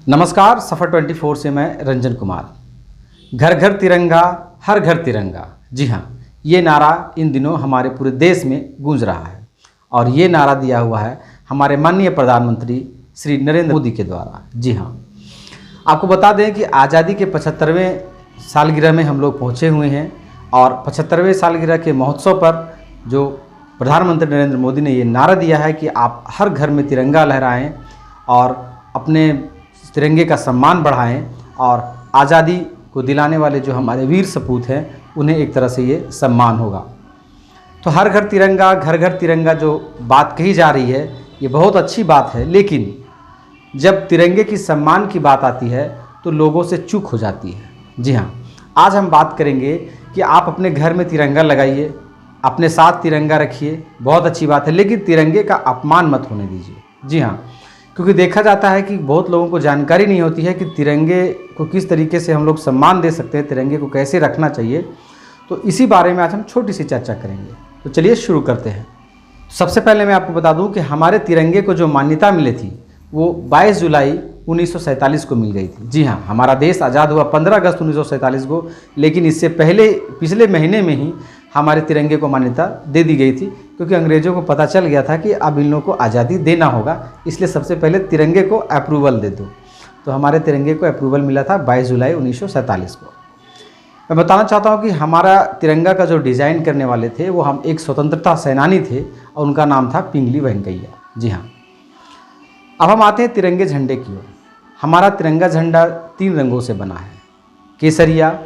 नमस्कार, सफ़र 24 से मैं रंजन कुमार। घर घर तिरंगा, हर घर तिरंगा। जी हाँ, ये नारा इन दिनों हमारे पूरे देश में गूंज रहा है और ये नारा दिया हुआ है हमारे माननीय प्रधानमंत्री श्री नरेंद्र मोदी के द्वारा। जी हाँ, आपको बता दें कि आज़ादी के 75वें सालगिरह में हम लोग पहुँचे हुए हैं और 75वें सालगिरह के महोत्सव पर जो प्रधानमंत्री नरेंद्र मोदी ने ये नारा दिया है कि आप हर घर में तिरंगा लहराएं और अपने तिरंगे का सम्मान बढ़ाएं और आज़ादी को दिलाने वाले जो हमारे वीर सपूत हैं उन्हें एक तरह से ये सम्मान होगा। तो हर घर तिरंगा, घर घर तिरंगा जो बात कही जा रही है ये बहुत अच्छी बात है, लेकिन जब तिरंगे की सम्मान की बात आती है तो लोगों से चूक हो जाती है। जी हाँ, आज हम बात करेंगे कि आप अपने घर में तिरंगा लगाइए, अपने साथ तिरंगा रखिए, बहुत अच्छी बात है, लेकिन तिरंगे का अपमान मत होने दीजिए। जी हाँ, क्योंकि देखा जाता है कि बहुत लोगों को जानकारी नहीं होती है कि तिरंगे को किस तरीके से हम लोग सम्मान दे सकते हैं, तिरंगे को कैसे रखना चाहिए। तो इसी बारे में आज हम छोटी सी चर्चा करेंगे। तो चलिए शुरू करते हैं। सबसे पहले मैं आपको बता दूं कि हमारे तिरंगे को जो मान्यता मिली थी वो 22 जुलाई 1947 को मिल गई थी। जी हाँ, हमारा देश आज़ाद हुआ 15 अगस्त 1947 को, लेकिन इससे पहले पिछले महीने में ही हमारे तिरंगे को मान्यता दे दी गई थी, क्योंकि अंग्रेज़ों को पता चल गया था कि अब इन लोगों को आज़ादी देना होगा, इसलिए सबसे पहले तिरंगे को अप्रूवल दे दो। तो हमारे तिरंगे को अप्रूवल मिला था 22 जुलाई 1947 को। मैं बताना चाहता हूँ कि हमारा तिरंगा का जो डिज़ाइन करने वाले थे वो हम एक स्वतंत्रता सेनानी थे और उनका नाम था पिंगली वेंकैया। जी हाँ, अब हम आते हैं तिरंगे झंडे की ओर। हमारा तिरंगा झंडा 3 रंगों से बना है, केसरिया,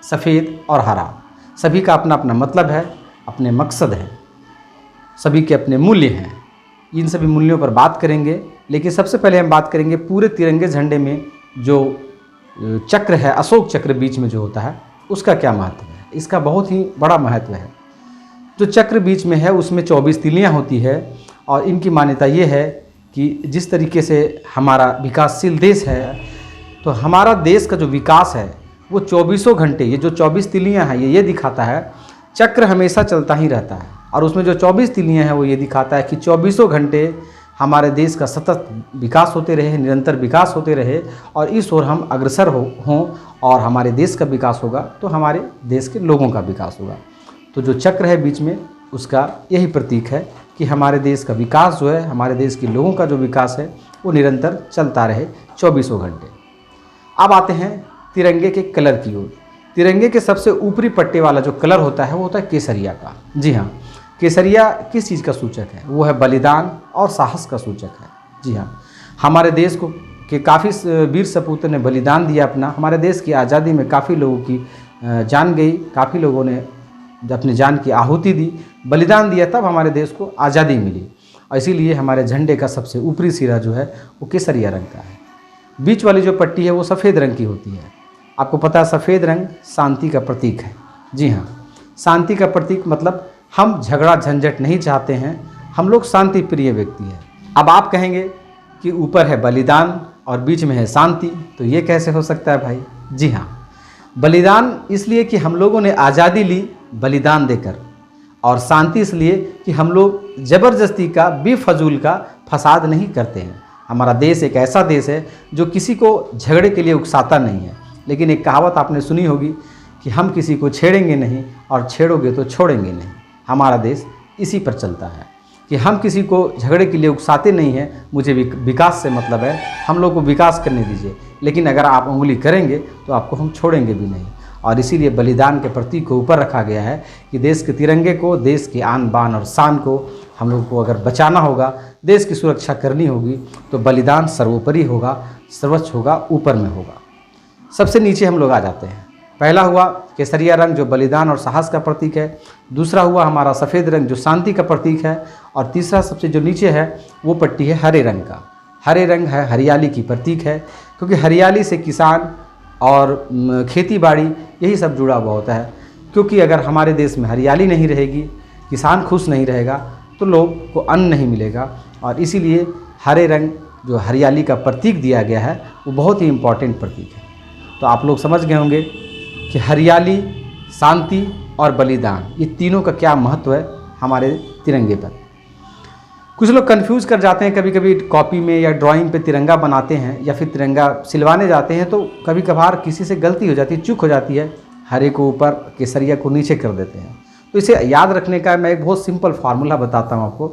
सफ़ेद और हरा। सभी का अपना अपना मतलब है, अपने मकसद हैं, सभी के अपने मूल्य हैं। इन सभी मूल्यों पर बात करेंगे, लेकिन सबसे पहले हम बात करेंगे पूरे तिरंगे झंडे में जो चक्र है, अशोक चक्र बीच में जो होता है, उसका क्या महत्व है। इसका बहुत ही बड़ा महत्व है। जो चक्र बीच में है उसमें 24 तिलियाँ होती है और इनकी मान्यता ये है कि जिस तरीके से हमारा विकासशील देश है, तो हमारा देश का जो विकास है वो 24 घंटे, ये जो 24 तिलियाँ हैं ये दिखाता है। चक्र हमेशा चलता ही रहता है और उसमें जो 24 तिलियाँ हैं वो ये दिखाता है कि 24 घंटे हमारे देश का सतत विकास होते रहे, निरंतर विकास होते रहे और इस ओर हम अग्रसर हों और हमारे देश का विकास होगा तो हमारे देश के लोगों का विकास होगा। तो जो चक्र है बीच में उसका यही प्रतीक है कि हमारे देश का विकास जो है, हमारे देश के लोगों का जो विकास है वो निरंतर चलता रहे 24 घंटे। अब आते हैं तिरंगे के कलर की ओर। तिरंगे के सबसे ऊपरी पट्टे वाला जो कलर होता है वो होता है केसरिया का। जी हाँ, केसरिया किस चीज़ का सूचक है? वो है बलिदान और साहस का सूचक है। जी हाँ, हमारे देश को के काफ़ी वीर सपूतों ने बलिदान दिया अपना। हमारे देश की आज़ादी में काफ़ी लोगों की जान गई, काफ़ी लोगों ने अपनी जान की आहुति दी, बलिदान दिया, तब हमारे देश को आज़ादी मिली। और इसीलिए हमारे झंडे का सबसे ऊपरी सिरा जो है वो केसरिया रंग का है। बीच वाली जो पट्टी है वो सफ़ेद रंग की होती है। आपको पता है सफ़ेद रंग शांति का प्रतीक है। जी हाँ, शांति का प्रतीक मतलब हम झगड़ा झंझट नहीं चाहते हैं, हम लोग शांति प्रिय व्यक्ति हैं। अब आप कहेंगे कि ऊपर है बलिदान और बीच में है शांति, तो ये कैसे हो सकता है भाई? जी हाँ, बलिदान इसलिए कि हम लोगों ने आज़ादी ली बलिदान देकर, और शांति इसलिए कि हम लोग ज़बरदस्ती का, बेफजूल का फसाद नहीं करते हैं। हमारा देश एक ऐसा देश है जो किसी को झगड़े के लिए उकसाता नहीं है। लेकिन एक कहावत आपने सुनी होगी कि हम किसी को छेड़ेंगे नहीं और छेड़ोगे तो छोड़ेंगे नहीं। हमारा देश इसी पर चलता है कि हम किसी को झगड़े के लिए उकसाते नहीं हैं। मुझे विकास से मतलब है, हम लोग को विकास करने दीजिए, लेकिन अगर आप उंगली करेंगे तो आपको हम छोड़ेंगे भी नहीं। और इसीलिए बलिदान के प्रतीक को ऊपर रखा गया है कि देश के तिरंगे को, देश की आन बान और शान को हम लोग को अगर बचाना होगा, देश की सुरक्षा करनी होगी, तो बलिदान सर्वोपरि होगा, सर्वोच्च होगा, ऊपर में होगा। सबसे नीचे हम लोग आ जाते हैं। पहला हुआ केसरिया रंग जो बलिदान और साहस का प्रतीक है, दूसरा हुआ हमारा सफ़ेद रंग जो शांति का प्रतीक है, और तीसरा सबसे जो नीचे है वो पट्टी है हरे रंग का। हरे रंग है हरियाली की प्रतीक है, क्योंकि हरियाली से किसान और खेती बाड़ी यही सब जुड़ा हुआ होता है। क्योंकि अगर हमारे देश में हरियाली नहीं रहेगी, किसान खुश नहीं रहेगा, तो लोग को अन्न नहीं मिलेगा। और इसीलिए हरे रंग जो हरियाली का प्रतीक दिया गया है वो बहुत ही इम्पॉर्टेंट प्रतीक है। तो आप लोग समझ गए होंगे कि हरियाली, शांति और बलिदान, ये तीनों का क्या महत्व है हमारे तिरंगे पर। कुछ लोग कंफ्यूज कर जाते हैं, कभी कभी कॉपी में या ड्राइंग पे तिरंगा बनाते हैं या फिर तिरंगा सिलवाने जाते हैं तो कभी कभार किसी से गलती हो जाती है, चूक हो जाती है, हरे को ऊपर केसरिया को नीचे कर देते हैं। तो इसे याद रखने का मैं एक बहुत सिंपल फार्मूला बताता हूँ आपको।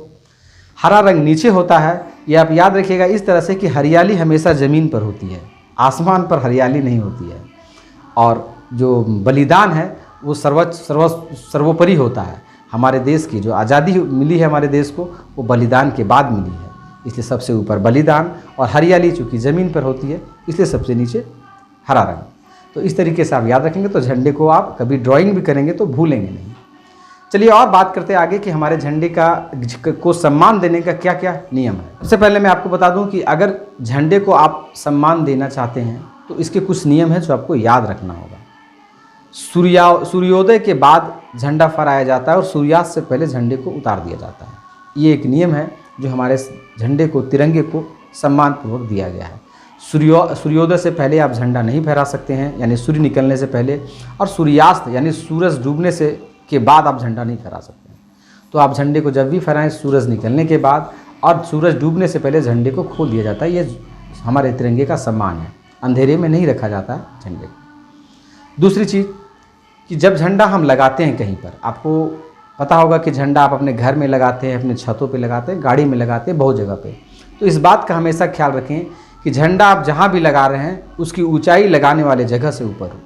हरा रंग नीचे होता है, ये आप याद रखिएगा इस तरह से कि हरियाली हमेशा ज़मीन पर होती है, आसमान पर हरियाली नहीं होती है। और जो बलिदान है वो सर्वोपरि होता है। हमारे देश की जो आज़ादी मिली है हमारे देश को, वो बलिदान के बाद मिली है, इसलिए सबसे ऊपर बलिदान, और हरियाली चूँकि ज़मीन पर होती है इसलिए सबसे नीचे हरा रंग। तो इस तरीके से आप याद रखेंगे तो झंडे को आप कभी ड्राइंग भी करेंगे तो भूलेंगे नहीं। चलिए और बात करते हैं आगे कि हमारे झंडे को सम्मान देने का क्या क्या नियम है। सबसे पहले मैं आपको बता दूं कि अगर झंडे को आप सम्मान देना चाहते हैं तो इसके कुछ नियम हैं जो आपको याद रखना होगा। सूर्योदय के बाद झंडा फहराया जाता है और सूर्यास्त से पहले झंडे को उतार दिया जाता है। ये एक नियम है जो हमारे झंडे को, तिरंगे को सम्मानपूर्वक दिया गया है। सूर्योदय से पहले आप झंडा नहीं फहरा सकते हैं, यानी सूर्य निकलने से पहले, और सूर्यास्त यानी सूरज डूबने से के बाद आप झंडा नहीं फहरा सकते हैं। तो आप झंडे को जब भी फहराएं सूरज निकलने के बाद और सूरज डूबने से पहले झंडे को खोल दिया जाता है। ये हमारे तिरंगे का सम्मान है, अंधेरे में नहीं रखा जाता है झंडे को। दूसरी चीज़ कि जब झंडा हम लगाते हैं कहीं पर, आपको पता होगा कि झंडा आप अपने घर में लगाते हैं, अपने छतों पे लगाते हैं, गाड़ी में लगाते हैं, बहुत जगह पे। तो इस बात का हमेशा ख्याल रखें कि झंडा आप जहाँ भी लगा रहे हैं उसकी ऊंचाई लगाने वाले जगह से ऊपर हो।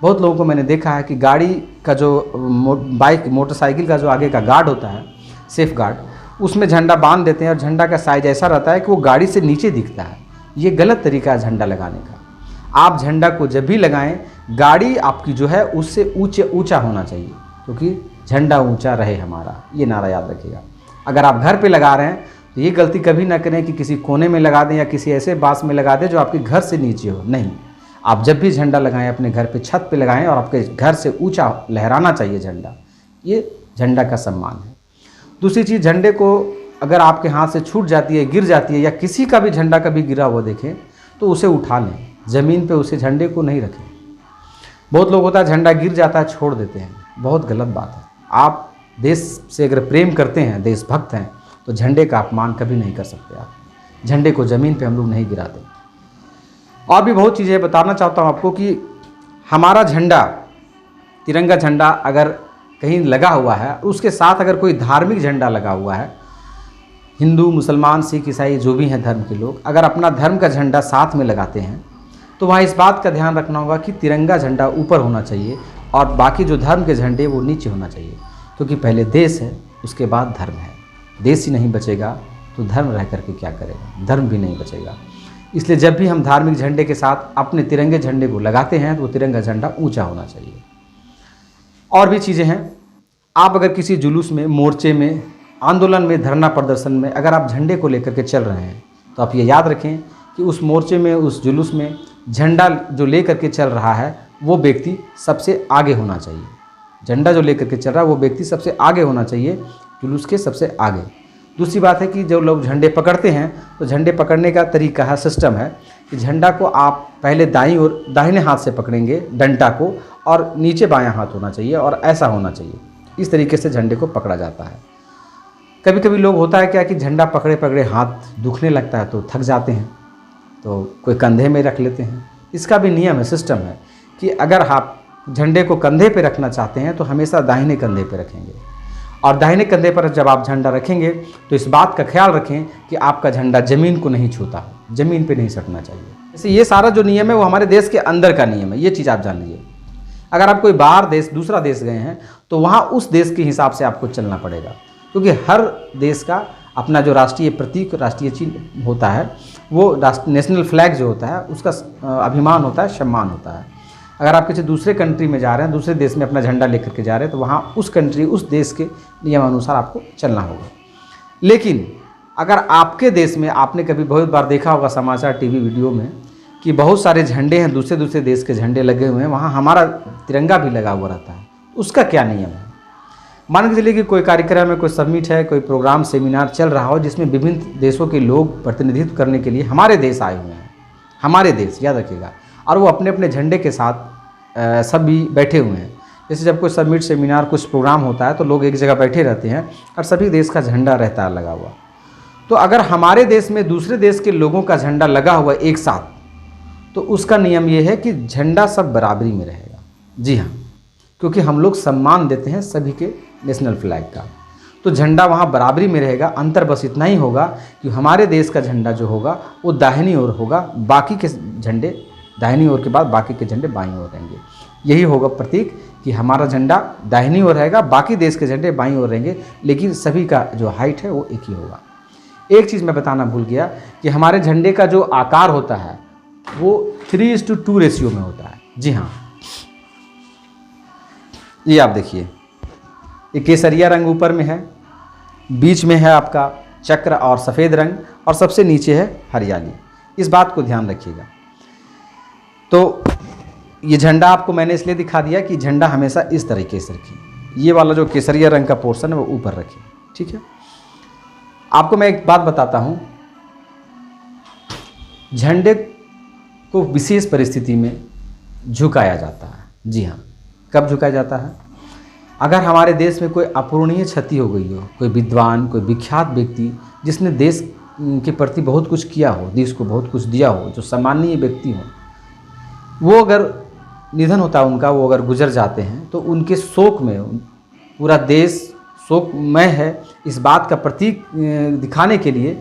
बहुत लोगों को मैंने देखा है कि गाड़ी का जो मोटरसाइकिल का जो आगे का गार्ड होता है, सेफ गार्ड, उसमें झंडा बांध देते हैं और झंडा का साइज ऐसा रहता है कि वो गाड़ी से नीचे दिखता है। ये गलत तरीका है झंडा लगाने का। आप झंडा को जब भी लगाएं, गाड़ी आपकी जो है उससे ऊंचा होना चाहिए, क्योंकि झंडा ऊंचा रहे हमारा, ये नारा याद रखिएगा। अगर आप घर पे लगा रहे हैं तो ये गलती कभी ना करें कि किसी कोने में लगा दें या किसी ऐसे बांस में लगा दें जो आपके घर से नीचे हो। नहीं, आप जब भी झंडा लगाएं अपने घर पे छत पे लगाएं और आपके घर से ऊंचा लहराना चाहिए झंडा। ये झंडा का सम्मान है। दूसरी चीज़, झंडे को अगर आपके हाथ से छूट जाती है, गिर जाती है, या किसी का भी झंडा कभी गिरा हुआ देखें तो उसे उठा लें, ज़मीन पे उसे झंडे को नहीं रखें। बहुत लोग होता है झंडा गिर जाता है छोड़ देते हैं, बहुत गलत बात है। आप देश से अगर प्रेम करते हैं, देशभक्त हैं, तो झंडे का अपमान कभी नहीं कर सकते। आप झंडे को ज़मीन पे हम लोग नहीं गिराते। और भी बहुत चीज़ें बताना चाहता हूँ आपको कि हमारा झंडा, तिरंगा झंडा अगर कहीं लगा हुआ है, उसके साथ अगर कोई धार्मिक झंडा लगा हुआ है, हिंदू, मुसलमान, सिख, ईसाई जो भी हैं धर्म के लोग, अगर अपना धर्म का झंडा साथ में लगाते हैं तो वहाँ इस बात का ध्यान रखना होगा कि तिरंगा झंडा ऊपर होना चाहिए और बाकी जो धर्म के झंडे वो नीचे होना चाहिए, क्योंकि पहले देश है उसके बाद धर्म है। देश ही नहीं बचेगा तो धर्म रह करके क्या करेगा, धर्म भी नहीं बचेगा। इसलिए जब भी हम धार्मिक झंडे के साथ अपने तिरंगे झंडे को लगाते हैं तो वो तिरंगा झंडा ऊंचा होना चाहिए। और भी चीज़ें हैं, आप अगर किसी जुलूस में, मोर्चे में, आंदोलन में, धरना प्रदर्शन में अगर आप झंडे को लेकर के चल रहे हैं तो आप ये याद रखें कि उस मोर्चे में, उस जुलूस में झंडा जो लेकर के चल रहा है वो व्यक्ति सबसे आगे होना चाहिए। झंडा जो लेकर के चल रहा है वो व्यक्ति सबसे आगे होना चाहिए, जुलूस के सबसे आगे। दूसरी बात है कि जो लोग झंडे पकड़ते हैं तो झंडे पकड़ने का तरीका है, सिस्टम है कि झंडा को आप पहले दाईं और दाहिने हाथ से पकड़ेंगे डंडा को, और नीचे बायां हाथ होना चाहिए और ऐसा होना चाहिए। इस तरीके से झंडे को पकड़ा जाता है। कभी कभी लोग होता है क्या कि झंडा पकड़े पकड़े हाथ दुखने लगता है तो थक जाते हैं, तो कोई कंधे में रख लेते हैं। इसका भी नियम है, सिस्टम है कि अगर आप झंडे को कंधे पे रखना चाहते हैं तो हमेशा दाहिने कंधे पे रखेंगे, और दाहिने कंधे पर जब आप झंडा रखेंगे तो इस बात का ख्याल रखें कि आपका झंडा ज़मीन को नहीं छूता, ज़मीन पे नहीं सटना चाहिए। जैसे ये सारा जो नियम है वो हमारे देश के अंदर का नियम है, ये चीज़ आप जान लीजिए। अगर आप कोई बाहर देश, दूसरा देश गए हैं तो वहाँ उस देश के हिसाब से आपको चलना पड़ेगा, क्योंकि हर देश का अपना जो राष्ट्रीय प्रतीक, राष्ट्रीय चिन्ह होता है, वो नेशनल फ्लैग जो होता है उसका अभिमान होता है, सम्मान होता है। अगर आप किसी दूसरे कंट्री में जा रहे हैं, दूसरे देश में अपना झंडा लेकर के जा रहे हैं, तो वहाँ उस कंट्री, उस देश के नियमानुसार आपको चलना होगा। लेकिन अगर आपके देश में, आपने कभी बहुत बार देखा होगा समाचार, टीवी, वीडियो में कि बहुत सारे झंडे हैं, दूसरे दूसरे देश के झंडे लगे हुए हैं, वहाँ हमारा तिरंगा भी लगा हुआ रहता है। उसका क्या नियम है? मान के चलिए कि कोई कार्यक्रम में, कोई समिट है, कोई प्रोग्राम, सेमिनार चल रहा हो जिसमें विभिन्न देशों के लोग प्रतिनिधित्व करने के लिए हमारे देश आए हुए हैं, हमारे देश याद रखिएगा, और वो अपने अपने झंडे के साथ सब भी बैठे हुए हैं। जैसे जब कोई समिट, सेमिनार, कुछ प्रोग्राम होता है तो लोग एक जगह बैठे रहते हैं और सभी देश का झंडा रहता है लगा हुआ। तो अगर हमारे देश में दूसरे देश के लोगों का झंडा लगा हुआ है एक साथ, तो उसका नियम ये है कि झंडा सब बराबरी में रहेगा। जी हाँ, क्योंकि हम लोग सम्मान देते हैं सभी के नेशनल फ्लैग का, तो झंडा वहाँ बराबरी में रहेगा। अंतर बस इतना ही होगा कि हमारे देश का झंडा जो होगा वो दाहिनी ओर होगा, बाकी के झंडे दाहिनी ओर के बाद बाकी के झंडे बाईं ओर रहेंगे। यही होगा प्रतीक कि हमारा झंडा दाहिनी ओर रहेगा, बाकी देश के झंडे बाईं ओर रहेंगे, लेकिन सभी का जो हाइट है वो एक ही होगा। एक चीज़ मैं बताना भूल गया कि हमारे झंडे का जो आकार होता है वो 3:2 रेशियो में होता है। जी हाँ, ये आप देखिए, ये केसरिया रंग ऊपर में है, बीच में है आपका चक्र और सफ़ेद रंग, और सबसे नीचे है हरियाली। इस बात को ध्यान रखिएगा। तो ये झंडा आपको मैंने इसलिए दिखा दिया कि झंडा हमेशा इस तरीके से रखिए, ये वाला जो केसरिया रंग का पोर्शन है वो ऊपर रखिए, ठीक है। आपको मैं एक बात बताता हूँ, झंडे को विशेष परिस्थिति में झुकाया जाता है। जी हाँ, कब झुकाया जाता है? अगर हमारे देश में कोई अपूरणीय क्षति हो गई हो, कोई विद्वान, कोई विख्यात व्यक्ति जिसने देश के प्रति बहुत कुछ किया हो, देश को बहुत कुछ दिया हो, जो सम्मानीय व्यक्ति हो, वो अगर निधन होता है उनका, वो अगर गुजर जाते हैं, तो उनके शोक में पूरा देश शोकमय है। इस बात का प्रतीक दिखाने के लिए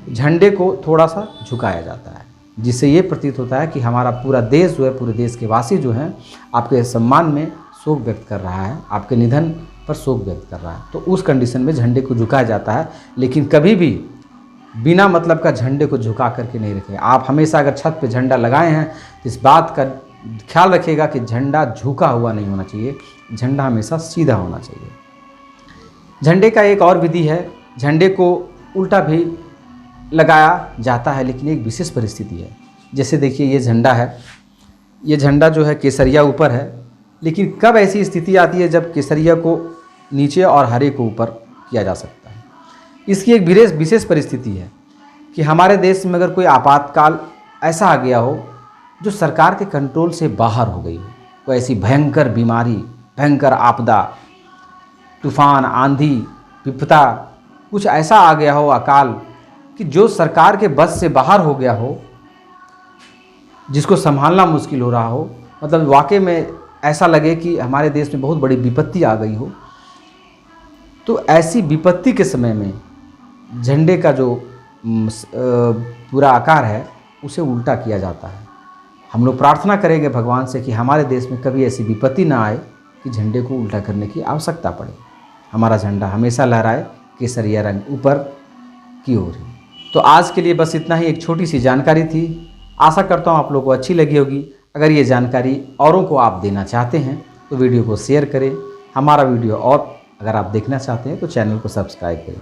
झंडे को थोड़ा सा झुकाया जाता है, जिससे ये प्रतीत होता है कि हमारा पूरा देश जो है, पूरे देश के वासी जो हैं, आपके सम्मान में शोक व्यक्त कर रहा है, आपके निधन पर शोक व्यक्त कर रहा है। तो उस कंडीशन में झंडे को झुकाया जाता है, लेकिन कभी भी बिना मतलब का झंडे को झुका करके नहीं रखें। आप हमेशा अगर छत पे झंडा लगाए हैं तो इस बात का ख्याल रखिएगा कि झंडा झुका हुआ नहीं होना चाहिए, झंडा हमेशा सीधा होना चाहिए। झंडे का एक और विधि है, झंडे को उल्टा भी लगाया जाता है, लेकिन एक विशेष परिस्थिति है। जैसे देखिए, ये झंडा है, ये झंडा जो है केसरिया ऊपर है, लेकिन कब ऐसी स्थिति आती है जब केसरिया को नीचे और हरे को ऊपर किया जा सकता है। इसकी एक विशेष परिस्थिति है कि हमारे देश में अगर कोई आपातकाल ऐसा आ गया हो जो सरकार के कंट्रोल से बाहर हो गई हो, कोई ऐसी भयंकर बीमारी, भयंकर आपदा, तूफान, आंधी, विपदा, कुछ ऐसा आ गया हो, अकाल, कि जो सरकार के बस से बाहर हो गया हो, जिसको संभालना मुश्किल हो रहा हो, मतलब वाकई में ऐसा लगे कि हमारे देश में बहुत बड़ी विपत्ति आ गई हो, तो ऐसी विपत्ति के समय में झंडे का जो पूरा आकार है उसे उल्टा किया जाता है। हम लोग प्रार्थना करेंगे भगवान से कि हमारे देश में कभी ऐसी विपत्ति ना आए कि झंडे को उल्टा करने की आवश्यकता पड़े। हमारा झंडा हमेशा लहराए केसरिया रंग ऊपर की ओर। तो आज के लिए बस इतना ही, एक छोटी सी जानकारी थी। आशा करता हूँ आप लोगों को अच्छी लगी होगी। अगर ये जानकारी औरों को आप देना चाहते हैं तो वीडियो को शेयर करें। हमारा वीडियो और अगर आप देखना चाहते हैं तो चैनल को सब्सक्राइब करें।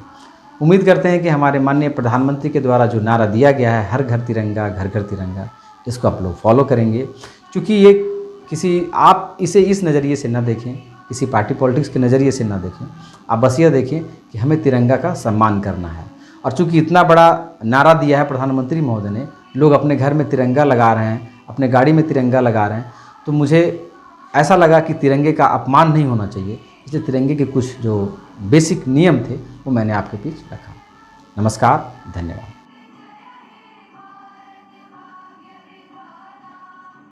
उम्मीद करते हैं कि हमारे माननीय प्रधानमंत्री के द्वारा जो नारा दिया गया है, हर घर तिरंगा, घर घर तिरंगा, इसको आप लोग फॉलो करेंगे। क्योंकि ये आप इसे इस नज़रिए से ना देखें, किसी पार्टी पॉलिटिक्स के नज़रिए से ना देखें, आप बस ये देखें कि हमें तिरंगा का सम्मान करना है। और चूँकि इतना बड़ा नारा दिया है प्रधानमंत्री महोदय ने, लोग अपने घर में तिरंगा लगा रहे हैं, अपने गाड़ी में तिरंगा लगा रहे हैं, तो मुझे ऐसा लगा कि तिरंगे का अपमान नहीं होना चाहिए, इसलिए तिरंगे के कुछ जो बेसिक नियम थे वो मैंने आपके बीच रखा। नमस्कार, धन्यवाद।